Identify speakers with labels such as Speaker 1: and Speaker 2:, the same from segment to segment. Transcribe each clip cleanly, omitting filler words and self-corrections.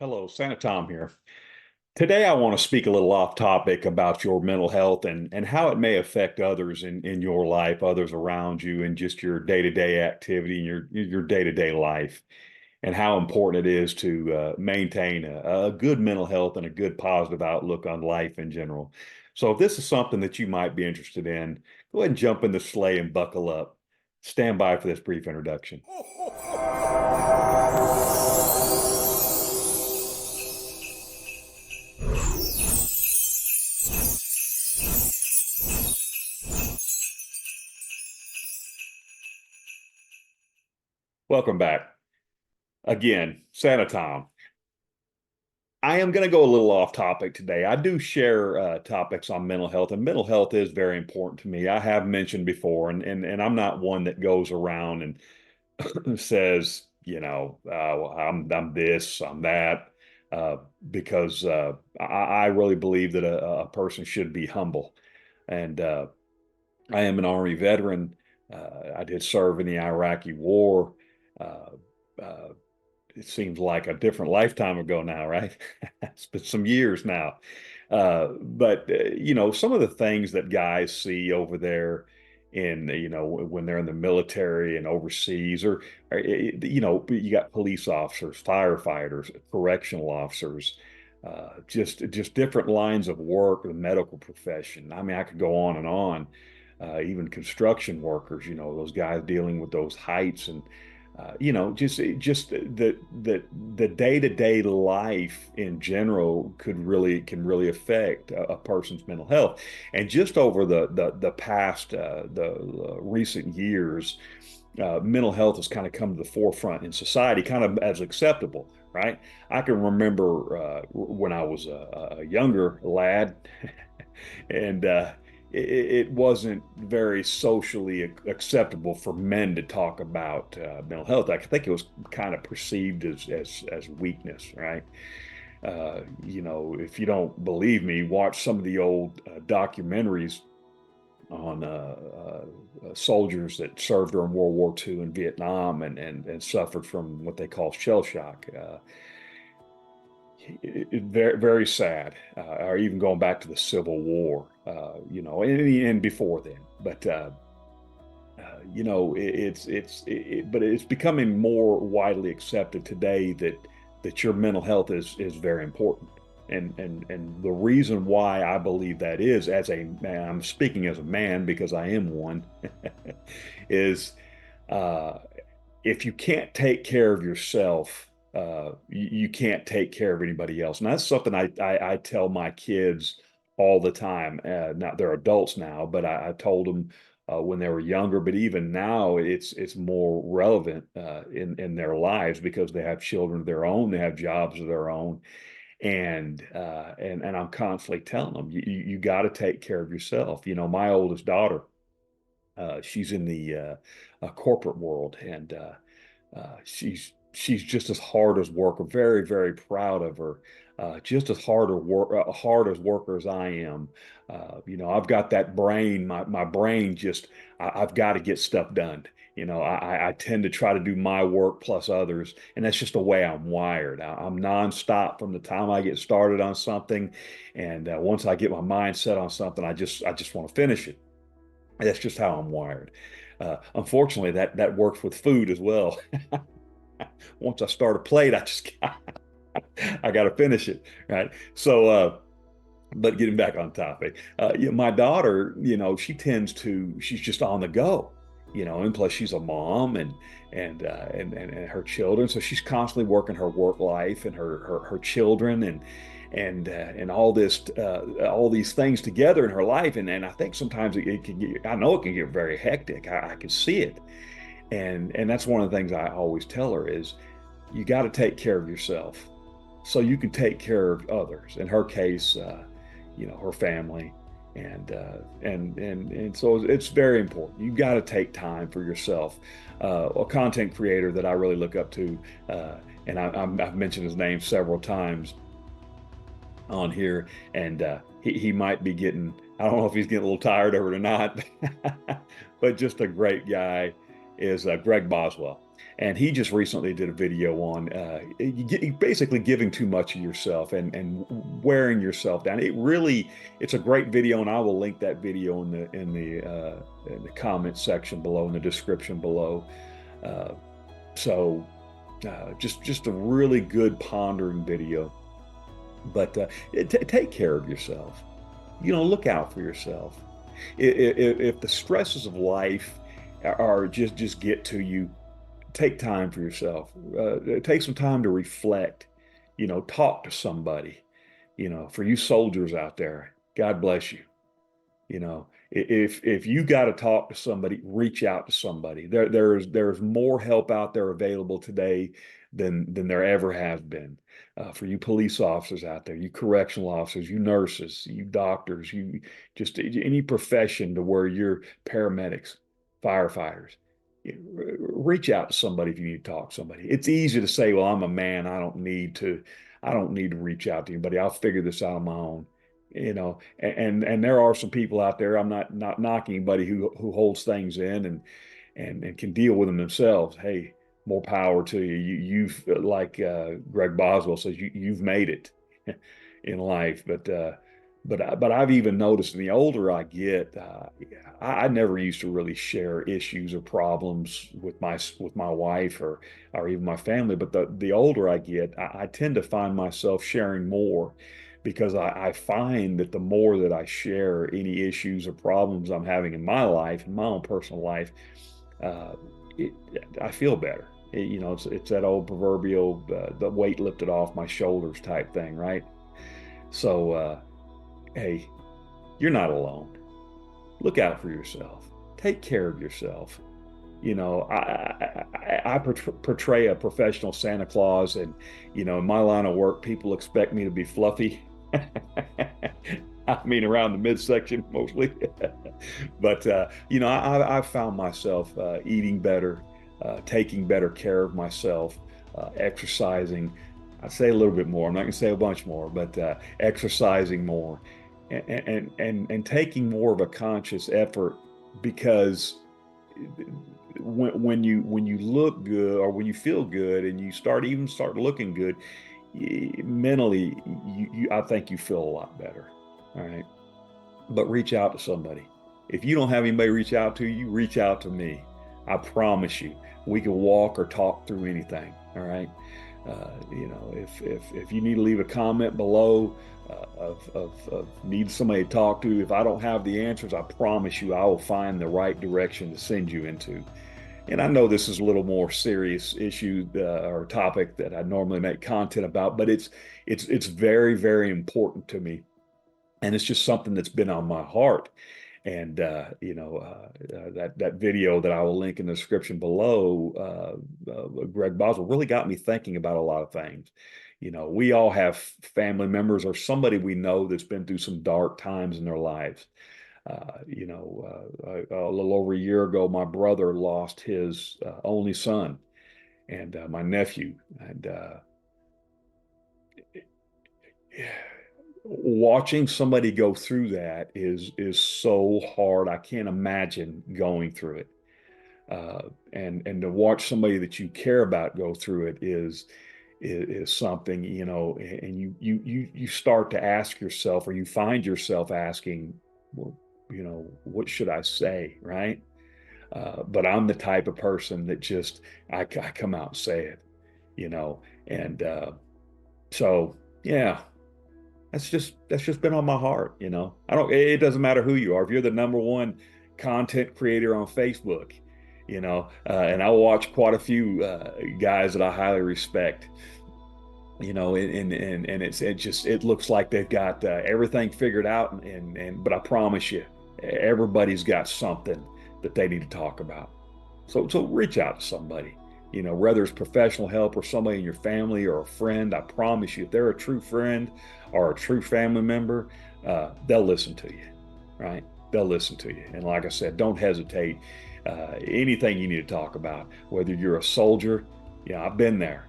Speaker 1: Hello, Santa Tom here. Today, I want to speak a little off topic about your mental health and how it may affect others in your life, others around you, and just your day-to-day activity and your day-to-day life, and how important it is to maintain a good mental health and a good positive outlook on life in general. So, if this is something that you might be interested in, go ahead and jump in the sleigh and buckle up. Stand by for this brief introduction. Welcome back. Again, Santa Tom. I am going to go a little off topic today. I do share topics on mental health, and mental health is very important to me. I have mentioned before, and I'm not one that goes around and says, well, I'm this, I'm that, uh, because I really believe that a person should be humble. And I am an Army veteran. I did serve in the Iraqi War. Uh, uh, it seems like a different lifetime ago now, right? It's been some years now. But some of the things that guys see over there when they're in the military and overseas, you got police officers, firefighters, correctional officers, just different lines of work, the medical profession. I mean, I could go on and on. Even construction workers, those guys dealing with those heights and just the day-to-day life in general can really affect a person's mental health. And just over the past the recent years, mental health has kind of come to the forefront in society, kind of as acceptable, right? I can remember when I was a younger lad, and it wasn't very socially acceptable for men to talk about mental health. I think it was kind of perceived as weakness, right? If you don't believe me, watch some of the old documentaries on soldiers that served during World War II in Vietnam and suffered from what they call shell shock. Very, very sad, or even going back to the Civil War, and before then. But but it's becoming more widely accepted today that your mental health is very important. And the reason why I believe that is, as a man, I'm speaking as a man because I am one, is uh, if you can't take care of yourself, you can't take care of anybody else. And that's something I tell my kids all the time. Now they're adults now, but I told them when they were younger. But even now, it's more relevant in their lives because they have children of their own, they have jobs of their own, and I'm constantly telling them you got to take care of yourself. My oldest daughter, she's in the corporate world, and she's just as hard as worker. Very, very proud of her. Just as hard as worker as I am. I've got that brain. My brain just I've got to get stuff done. I tend to try to do my work plus others, and that's just the way I'm wired. I'm nonstop from the time I get started on something, and once I get my mind set on something, I just want to finish it. That's just how I'm wired. Unfortunately, that works with food as well. Once I start a plate, I got to finish it, right? But getting back on topic, my daughter, she's just on the go, and plus she's a mom and her children, so she's constantly working her work life and her children and all these things together in her life, and I think sometimes it can get, I know it can get very hectic. I can see it, and that's one of the things I always tell her is you got to take care of yourself so you can take care of others. In her case, her family, and so it's very important. You got to take time for yourself. A content creator that I really look up to, and I've mentioned his name several times on here, and he might be getting. I don't know if he's getting a little tired of it or not, but just a great guy is Greg Boswell. And he just recently did a video on basically giving too much of yourself and wearing yourself down. It's a great video, and I will link that video in the comment section below, in the description below. Uh, just a really good pondering video. But take care of yourself. Look out for yourself. If the stresses of life are just get to you, take time for yourself. Take some time to reflect. Talk to somebody. For you soldiers out there, God bless you. If you got to talk to somebody, reach out to somebody. There's more help out there available today than there ever has been. For you police officers out there, you correctional officers, you nurses, you doctors, you just any profession to where you're paramedics, firefighters. Reach out to somebody if you need to talk to somebody. It's easy to say, well, I'm a man. I don't need to reach out to anybody. I'll figure this out on my own. And there are some people out there. I'm not knocking anybody who holds things in and can deal with them themselves. Hey, more power to you. You've like Greg Boswell says, you've made it in life. But I've even noticed, the older I get, I never used to really share issues or problems with my wife or even my family. But the older I get, I tend to find myself sharing more, because I find that the more that I share any issues or problems I'm having in my life, in my own personal life, uh, it, I feel better. It's that old proverbial the weight lifted off my shoulders type thing, right? So, hey, you're not alone. Look out for yourself. Take care of yourself. I portray a professional Santa Claus, and in my line of work, people expect me to be fluffy. I mean, around the midsection mostly. But I've found myself eating better, taking better care of myself, exercising. I say a little bit more. I'm not going to say a bunch more, but exercising more, and taking more of a conscious effort, because when you look good, or when you feel good and you start looking good, mentally, I think you feel a lot better. All right. But reach out to somebody. If you don't have anybody reach out to you, reach out to me. I promise you, we can walk or talk through anything. All right. If you need to leave a comment below, of need somebody to talk to, if I don't have the answers, I promise you I will find the right direction to send you into. And I know this is a little more serious issue or topic that I normally make content about, but it's very, very important to me, and it's just something that's been on my heart. And that video that I will link in the description below, Greg Boswell, really got me thinking about a lot of things. We all have family members or somebody we know that's been through some dark times in their lives. A little over a year ago, my brother lost his only son, and my nephew, and watching somebody go through that is so hard. I can't imagine going through it. And to watch somebody that you care about go through it is something, and you start to ask yourself, or you find yourself asking, well, what should I say, right? But I'm the type of person that just I come out and say it, and so yeah, that's just been on my heart. I don't. It doesn't matter who you are. If you're the number one content creator on Facebook, and I watch quite a few guys that I highly respect. And it looks like they've got everything figured out, but I promise you, everybody's got something that they need to talk about. So reach out to somebody, whether it's professional help or somebody in your family or a friend. I promise you, if they're a true friend or a true family member, they'll listen to you, right? They'll listen to you. And like I said, don't hesitate. Anything you need to talk about, whether you're a soldier, I've been there,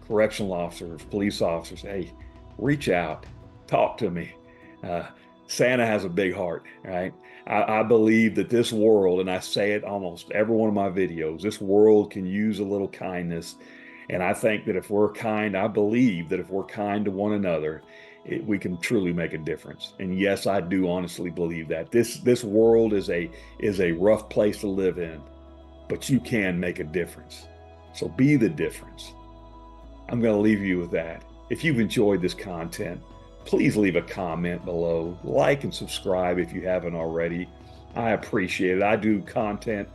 Speaker 1: correctional officers, police officers, hey, reach out, talk to me. Santa has a big heart, right? I believe that this world, and I say it almost every one of my videos, this world can use a little kindness. And I think that if we're kind, I believe that if we're kind to one another, we can truly make a difference. And yes, I do honestly believe that this world is a rough place to live in, but you can make a difference. So be the difference. I'm going to leave you with that. If you've enjoyed this content, please leave a comment below, like and subscribe if you haven't already. I appreciate it. I do content,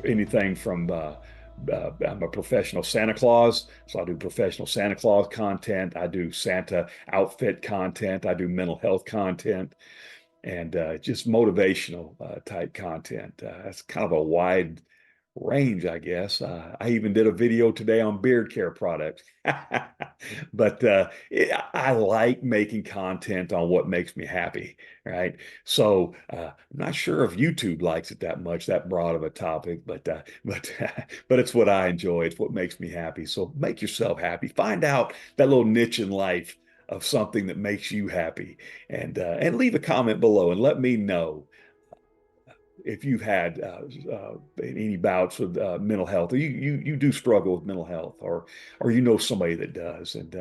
Speaker 1: anything from I'm a professional Santa Claus, so I do professional Santa Claus content. I do Santa outfit content. I do mental health content and just motivational type content. That's kind of a wide range, I guess. I even did a video today on beard care products. But I like making content on what makes me happy, right? So I'm not sure if YouTube likes it that much, that broad of a topic, but but it's what I enjoy. It's what makes me happy. So make yourself happy. Find out that little niche in life of something that makes you happy, and leave a comment below and let me know if you've had any bouts with mental health, or you do struggle with mental health, or you know somebody that does, and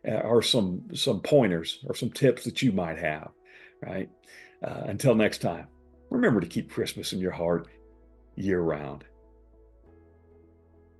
Speaker 1: or some pointers or some tips that you might have, right? Until next time, remember to keep Christmas in your heart year round.